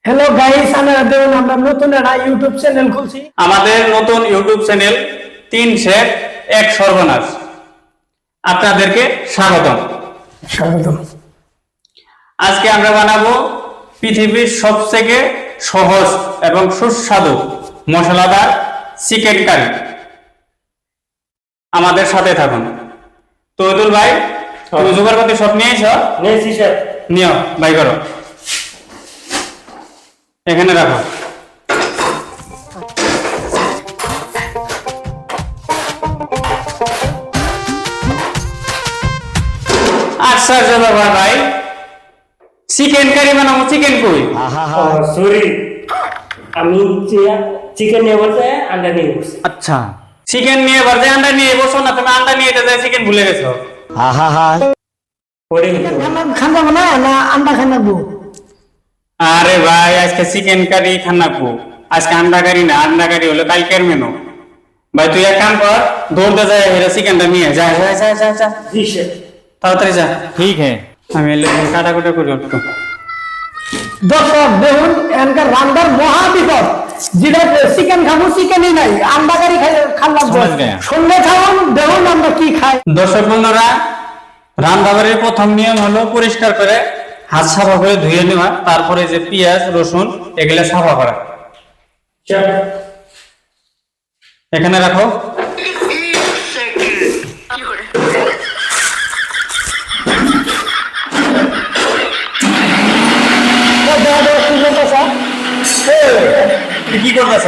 Hello guys, আমরা নতুন একটা ইউটিউব চ্যানেল খুলছি। আমাদের নতুন ইউটিউব চ্যানেল 3 শেফ এক সর্বনাশ। আপনাদেরকে স্বাগতম। আজকে আমরা বানাবো পৃথিবীর সবথেকে সহজ এবং সুস্বাদু মশলাদার চিকেন কারি। আমাদের সাথে থাকুন। তৈদুল ভাই, তুমি জোগাড়পাতি সব নিয়েছো? নিয়েছি স্যার। নিও, বাই করো, এখানে রাখো। আচ্ছা ব্যাপার ভাই, চিকেন কারি বানাবো, চিকেন কই? সরি, আমি চিকেন নিয়ে বলতে আন্ডা নিয়ে বসছি। আচ্ছা, চিকেন নিয়ে বলতে আন্ডা নিয়ে বসো না, তুমি আন্ডা নিয়ে যাই চিকেন ভুলে গেছো। খানা বানা না আন্ডা খানাবো? আরে ভাই, আজকে চিকেন কারি খানাবো, আজকে আন্ডা কারি না, আন্ডা কারি হলো কালকের মেনু। ভাই তুই এক কাম কর, দৌড়তে যায় হেরে চিকেনটা নিয়ে যা যা যা যা যা। জি স্যার। তাড়াতাড়ি যা। ঠিক হ্যাঁ, আমি কাটাকুটা করি একটু। দর্শক দেখুন, এনকার রান্নার মহা বিপদ। যেটা চিকেন খাবো, চিকেনই নাই, আন্ডা কারি খাল্লাম। সন্ধ্যে খাওয়ান দেখুন আমরা কি খাই। দর্শক বন্ধুরা, রান্নাবাড়ির প্রথম নিয়ম হলো পরিষ্কার করে হাত সাফা করে ধুয়ে নেওয়া, তারপরে যে পেঁয়াজ রসুন এগুলা সাফা করা। এখানে রাখো। কি করতেছ?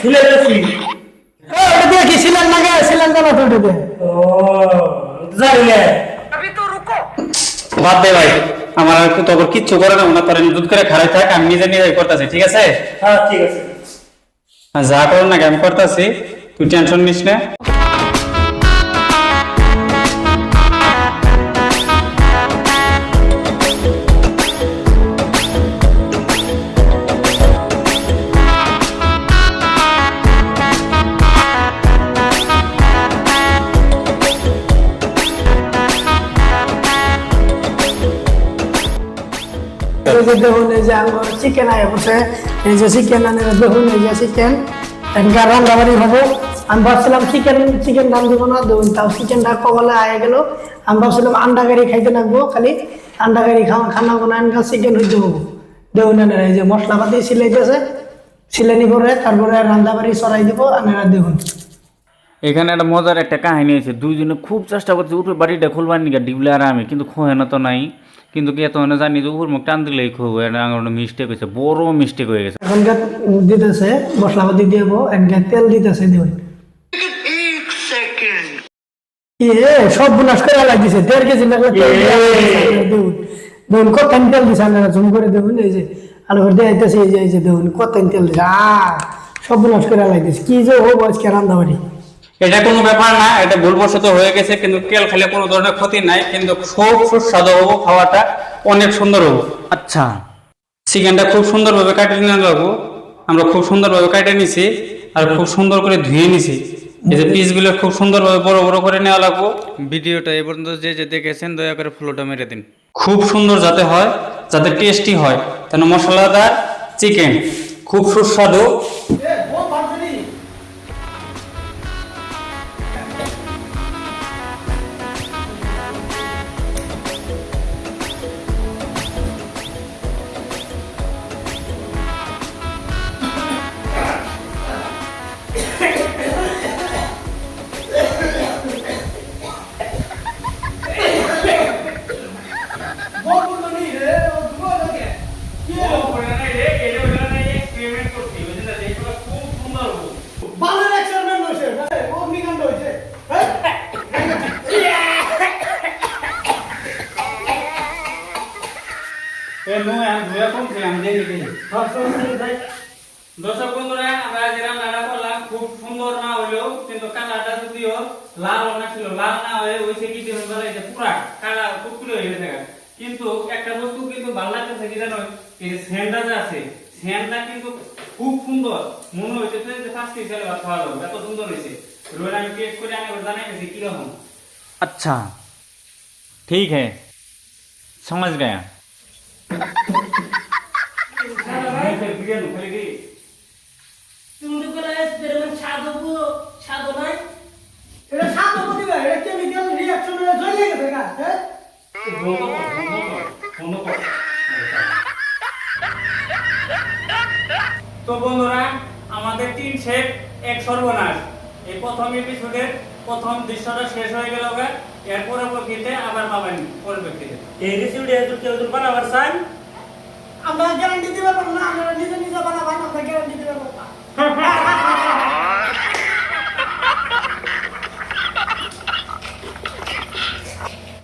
ফুলে গেছি। ওটা দিয়ে কি ছিলেন না? ছিলেন কেন তো ওটা দিয়ে? ও জানি না। বাদ দে ভাই, আমার আর তোর কিচ্ছু করে না, তোর দুধ করে খারাই থাক, আমি নিজে নিজে করতেছি, ঠিক আছে? হ্যাঁ ঠিক আছে। যা করো না আমি করতেছি, তুই টেনশন নিস না। দেখুন এই যে আমার চিকেন আয় বসে, এই যে চিকেন আনে দেখুন, এই যে চিকেন এনকার রান্না বাড়ি হবো। আমি ভাবছিলাম চিকেন রান্ধব না, দেখুন তাও চিকেনটা কবলে আয়ে গেল। আমি ভাবছিলাম আন্ডা কারি খাইতে লাগবো, খালি আন্ডা কারি খানাবো না, এনকার চিকেন হইতে হবো। দেখুন এই যে মশলাপাতি সিলাইতেছে, সিলানি করে তারপরে রান্না বাড়ি চড়াই দিব। আনারা দেখুন এখানে একটা মজার একটা কাহিনী আছে। দুইজনে খুব চেষ্টা করছে উপরে বাড়িটা খুলবার নিকা ডিবলে আর আমি, কিন্তু খোয়ে না তো নাই। কিন্তু কি এত জানি যে উপর মুখ টান দিলেই খোবো, মিস্টেক হয়েছে, বড় মিস্টেক হয়ে গেছে। এখনকার দিতেছে মশলাপাতি দিয়ে এনকার তেল দিতেছে। দেখুন সব বুনাস করে লাগছে, 1.5 কেজি লাগলে দেখুন দেখুন কত তেল দিছে। আপনারা জুম করে দেখুন, এই যে আলু করে দেখাইতেছে, এই যে দেখুন কত তেল দিছে। সব বুনাস করে লাগছে। কি যে হোক আজকে রান্না বাড়ি, এটা কোনো ব্যাপার না, এটা ভুলবশত হয়ে গেছে, কিন্তু তেল খেলে কোনো ধরনের ক্ষতি নাই, কিন্তু খুব সুস্বাদু হবো, খাওয়াটা অনেক সুন্দর হবো। আচ্ছা, চিকেনটা খুব সুন্দরভাবে কাটে নিয়ে লাগবো, আমরা খুব সুন্দরভাবে কাটে নিছি আর খুব সুন্দর করে ধুয়ে নিছি। এই যে পিসগুলো খুব সুন্দরভাবে বড় বড় করে নেওয়া লাগবো। ভিডিওটা এ পর্যন্ত যে যে দেখেছেন দয়া করে ফলোটা মেরে দিন। খুব সুন্দর যাতে হয়, যাতে টেস্টি হয়, কেন মশলাদার চিকেন খুব সুস্বাদু। দর্শক বন্ধুরা, আমরা যে রান্নাটা করলাম খুব সুন্দর না হলেও কিন্তু কালারটা যদিও লাল না ছিল, লাল না হয়ে ওইসে কি দিয়ে বলে যে পুরা কালা কুকুরে হয়ে গেছে। কিন্তু একটা বস্তু কিন্তু ভালো লাগতেছে কি জানো, এই যে সেন্টটা যে আছে, সেন্টটা কিন্তু খুব সুন্দর। মনে হইতেছে যে ফার্স্ট হিসেবে খাওয়া যাবে, এত সুন্দর হয়েছে। রোল আমি টেস্ট করে আমি জানাইতেছি কিরকম। अच्छा ठीक है, समझ गया। কেন খালি কি তুমি তো বলে এক্সপেরিমেন্ট স্বাদ নাই এটা সাত বলি ভাই এটা কেমিক্যাল রিঅ্যাকশনে জ্বলে গেছে গা হ্যাঁ তো বন্ধুরা আমাদের 3 শেখ এক সর্বনাশ এই প্রথম এপিসোডের প্রথম দৃশ্যটা শেষ হয়ে গেল এর পরবর্তীতে আবার পাবেন পরবর্তীতে এই রেসিপিটা একটু কেউ তো বানাবার চাই আমরা গ্যারান্টি দিতে পারবো না আমরা নিজে নিজে বানাবো আমরা গ্যারান্টি দিতে পারবো না